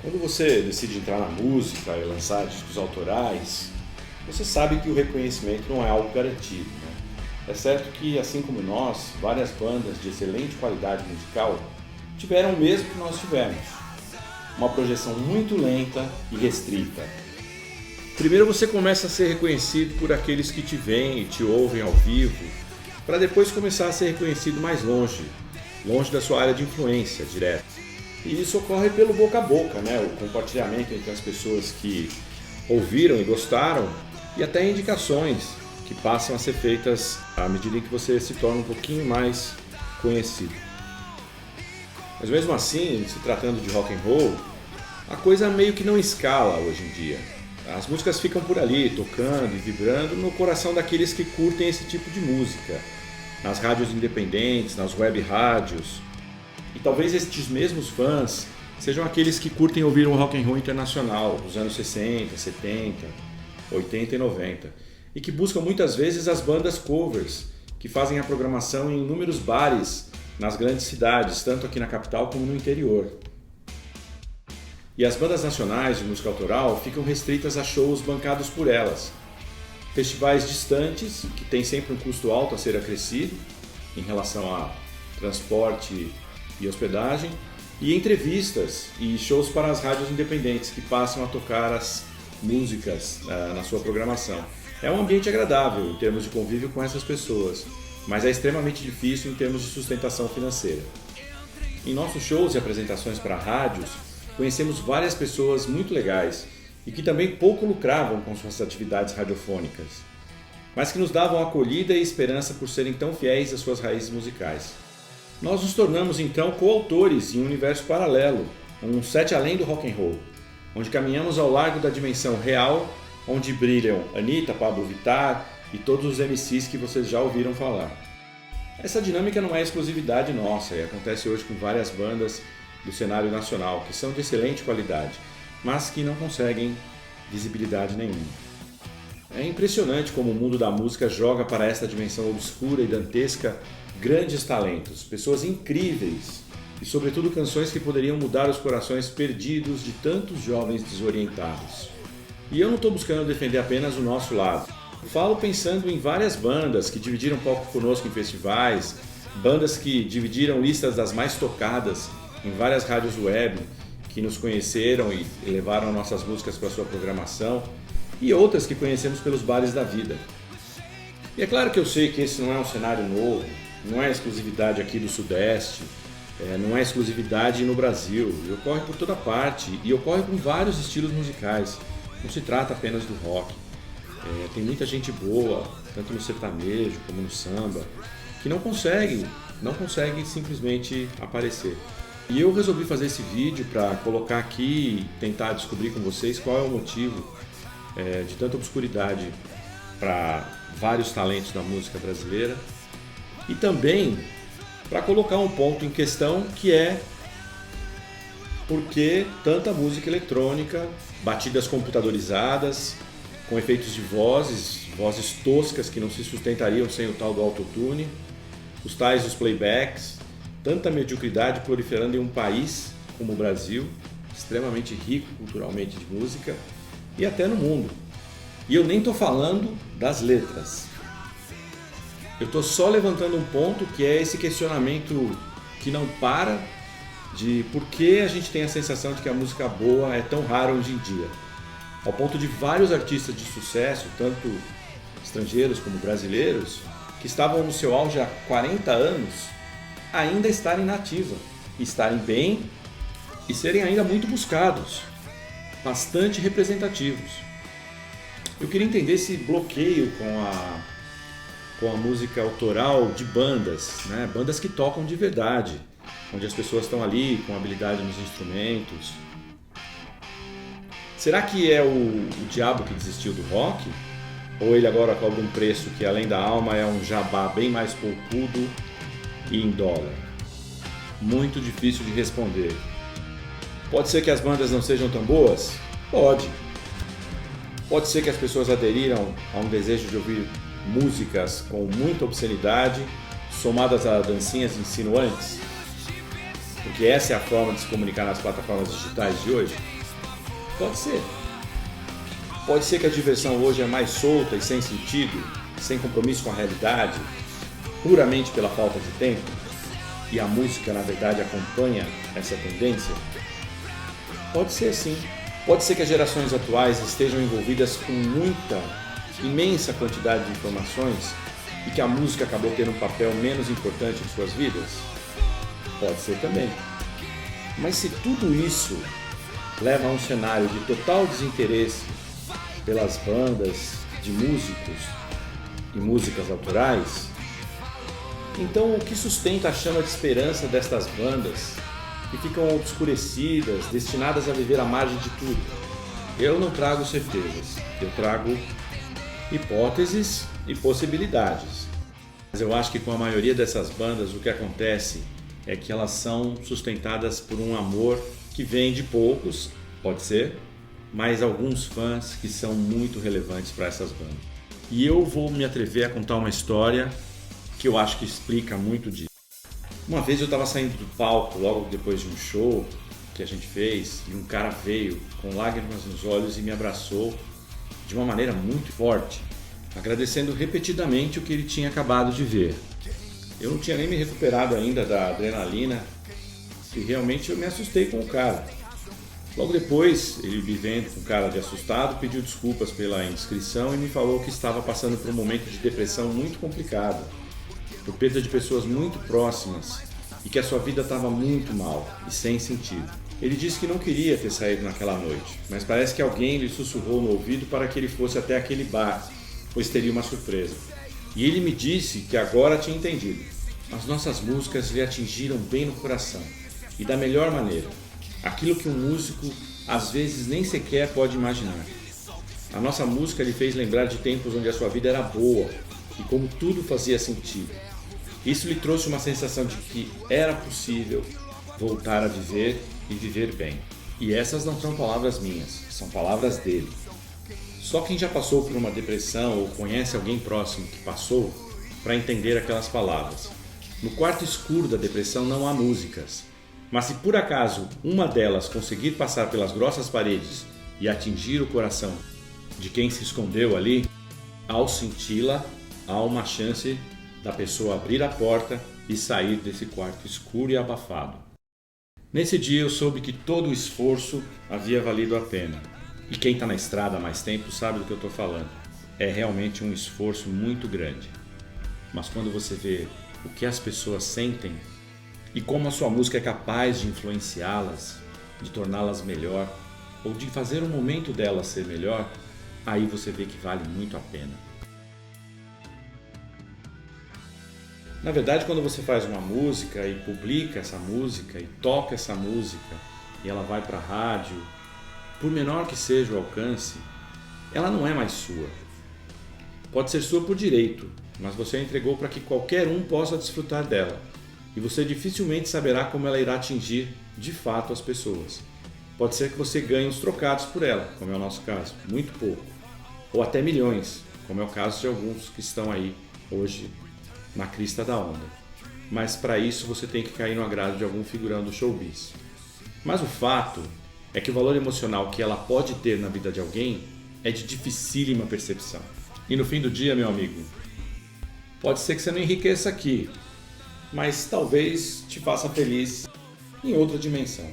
Quando você decide entrar na música e lançar discos autorais, você sabe que o reconhecimento não é algo garantido, né? É certo que, assim como nós, várias bandas de excelente qualidade musical tiveram o mesmo que nós tivemos, uma projeção muito lenta e restrita. Primeiro você começa a ser reconhecido por aqueles que te veem e te ouvem ao vivo, para depois começar a ser reconhecido mais longe da sua área de influência direta. E isso ocorre pelo boca a boca, né? O compartilhamento entre as pessoas que ouviram e gostaram, e até indicações que passam a ser feitas à medida em que você se torna um pouquinho mais conhecido. Mas mesmo assim, se tratando de rock and roll, a coisa meio que não escala hoje em dia. As músicas ficam por ali, tocando e vibrando no coração daqueles que curtem esse tipo de música, nas rádios independentes, nas web rádios. E talvez estes mesmos fãs sejam aqueles que curtem ouvir um rock and roll internacional dos anos 60, 70, 80 e 90, e que buscam muitas vezes as bandas covers, que fazem a programação em inúmeros bares nas grandes cidades, tanto aqui na capital como no interior. E as bandas nacionais de música autoral ficam restritas a shows bancados por elas, festivais distantes, que têm sempre um custo alto a ser acrescido em relação a transporte e hospedagem, e entrevistas e shows para as rádios independentes que passam a tocar as músicas na sua programação. É um ambiente agradável em termos de convívio com essas pessoas, mas é extremamente difícil em termos de sustentação financeira. Em nossos shows e apresentações para rádios, conhecemos várias pessoas muito legais e que também pouco lucravam com suas atividades radiofônicas, mas que nos davam acolhida e esperança por serem tão fiéis às suas raízes musicais. Nós nos tornamos então coautores em um universo paralelo, um set além do rock and roll, onde caminhamos ao largo da dimensão real, onde brilham Anitta, Pablo Vittar e todos os MCs que vocês já ouviram falar. Essa dinâmica não é exclusividade nossa e acontece hoje com várias bandas do cenário nacional que são de excelente qualidade, mas que não conseguem visibilidade nenhuma. É impressionante como o mundo da música joga para esta dimensão obscura e dantesca grandes talentos, pessoas incríveis e, sobretudo, canções que poderiam mudar os corações perdidos de tantos jovens desorientados. E eu não estou buscando defender apenas o nosso lado. Falo pensando em várias bandas que dividiram palco conosco em festivais, bandas que dividiram listas das mais tocadas em várias rádios web, que nos conheceram e levaram nossas músicas para a sua programação, e outras que conhecemos pelos bares da vida. E é claro que eu sei que esse não é um cenário novo, não é exclusividade aqui do Sudeste, não é exclusividade no Brasil, ocorre por toda parte e ocorre com vários estilos musicais, não se trata apenas do rock. Tem muita gente boa, tanto no sertanejo como no samba, que não consegue simplesmente aparecer. E eu resolvi fazer esse vídeo para colocar aqui e tentar descobrir com vocês qual é o motivo de tanta obscuridade para vários talentos da música brasileira, e também para colocar um ponto em questão, que é por que tanta música eletrônica, batidas computadorizadas, com efeitos de vozes toscas que não se sustentariam sem o tal do autotune, os tais dos playbacks, tanta mediocridade proliferando em um país como o Brasil, extremamente rico culturalmente de música, e até no mundo. E eu nem estou falando das letras. Eu estou só levantando um ponto, que é esse questionamento que não para, de por que a gente tem a sensação de que a música boa é tão rara hoje em dia. Ao ponto de vários artistas de sucesso, tanto estrangeiros como brasileiros, que estavam no seu auge há 40 anos, ainda estarem na ativa, estarem bem e serem ainda muito buscados, bastante representativos. Eu queria entender esse bloqueio com a música autoral de bandas, né? Bandas que tocam de verdade, onde as pessoas estão ali com habilidade nos instrumentos. Será que é o diabo que desistiu do rock? Ou ele agora cobra um preço que, além da alma, é um jabá bem mais poupudo e em dólar? Muito difícil de responder. Pode ser que as bandas não sejam tão boas? Pode. Pode ser que as pessoas aderiram a um desejo de ouvir músicas com muita obscenidade, somadas a dancinhas insinuantes? Porque essa é a forma de se comunicar nas plataformas digitais de hoje? Pode ser. Pode ser que a diversão hoje é mais solta e sem sentido, sem compromisso com a realidade, puramente pela falta de tempo, e a música, na verdade, acompanha essa tendência? Pode ser sim. Pode ser que as gerações atuais estejam envolvidas com muita, imensa quantidade de informações e que a música acabou tendo um papel menos importante em suas vidas? Pode ser também. Mas se tudo isso leva a um cenário de total desinteresse pelas bandas de músicos e músicas autorais, então o que sustenta a chama de esperança destas bandas que ficam obscurecidas, destinadas a viver à margem de tudo? Eu não trago certezas, eu trago hipóteses e possibilidades. Mas eu acho que com a maioria dessas bandas o que acontece é que elas são sustentadas por um amor que vem de poucos, pode ser, mas alguns fãs que são muito relevantes para essas bandas. E eu vou me atrever a contar uma história que eu acho que explica muito disso. Uma vez eu estava saindo do palco logo depois de um show que a gente fez e um cara veio com lágrimas nos olhos e me abraçou de uma maneira muito forte, agradecendo repetidamente o que ele tinha acabado de ver. Eu não tinha nem me recuperado ainda da adrenalina e realmente eu me assustei com o cara. Logo depois, ele me vendo com cara de assustado, pediu desculpas pela indiscrição e me falou que estava passando por um momento de depressão muito complicado, por perda de pessoas muito próximas e que a sua vida estava muito mal e sem sentido. Ele disse que não queria ter saído naquela noite, mas parece que alguém lhe sussurrou no ouvido para que ele fosse até aquele bar, pois teria uma surpresa. E ele me disse que agora tinha entendido. As nossas músicas lhe atingiram bem no coração e da melhor maneira. Aquilo que um músico às vezes nem sequer pode imaginar. A nossa música lhe fez lembrar de tempos onde a sua vida era boa e como tudo fazia sentido. Isso lhe trouxe uma sensação de que era possível voltar a viver e viver bem. E essas não são palavras minhas, são palavras dele. Só quem já passou por uma depressão ou conhece alguém próximo que passou para entender aquelas palavras. No quarto escuro da depressão não há músicas, mas se por acaso uma delas conseguir passar pelas grossas paredes e atingir o coração de quem se escondeu ali, ao senti-la, há uma chance da pessoa abrir a porta e sair desse quarto escuro e abafado. Nesse dia eu soube que todo o esforço havia valido a pena. E quem está na estrada há mais tempo sabe do que eu estou falando. É realmente um esforço muito grande. Mas quando você vê o que as pessoas sentem e como a sua música é capaz de influenciá-las, de torná-las melhor, ou de fazer o momento delas ser melhor, aí você vê que vale muito a pena. Na verdade, quando você faz uma música e publica essa música e toca essa música e ela vai para a rádio, por menor que seja o alcance, ela não é mais sua. Pode ser sua por direito, mas você a entregou para que qualquer um possa desfrutar dela. E você dificilmente saberá como ela irá atingir de fato as pessoas. Pode ser que você ganhe uns trocados por ela, como é o nosso caso, muito pouco. Ou até milhões, como é o caso de alguns que estão aí hoje na crista da onda. Mas para isso você tem que cair no agrado de algum figurão do showbiz. Mas o fato é que o valor emocional que ela pode ter na vida de alguém é de dificílima percepção. E no fim do dia, meu amigo, pode ser que você não enriqueça aqui, mas talvez te faça feliz em outra dimensão.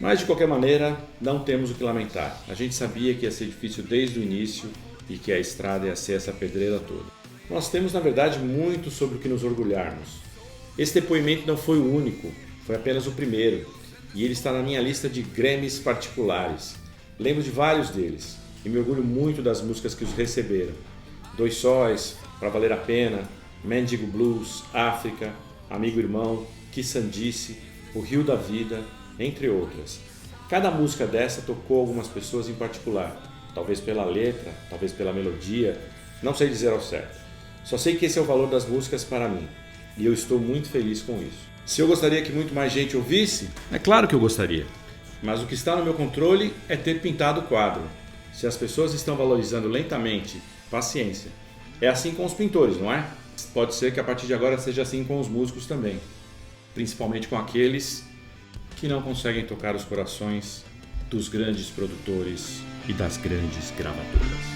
Mas de qualquer maneira, não temos o que lamentar. A gente sabia que ia ser difícil desde o início e que a estrada ia ser essa pedreira toda. Nós temos, na verdade, muito sobre o que nos orgulharmos. Esse depoimento não foi o único, foi apenas o primeiro. E ele está na minha lista de Grammys particulares. Lembro de vários deles e me orgulho muito das músicas que os receberam. Dois Sóis, Pra Valer a Pena, Mendigo Blues, África, Amigo Irmão, Que Sandice, O Rio da Vida, entre outras. Cada música dessa tocou algumas pessoas em particular, talvez pela letra, talvez pela melodia, não sei dizer ao certo. Só sei que esse é o valor das músicas para mim e eu estou muito feliz com isso. Se eu gostaria que muito mais gente ouvisse, é claro que eu gostaria. Mas o que está no meu controle é ter pintado o quadro. Se as pessoas estão valorizando lentamente, paciência. É assim com os pintores, não é? Pode ser que a partir de agora seja assim com os músicos também. Principalmente com aqueles que não conseguem tocar os corações dos grandes produtores e das grandes gravadoras.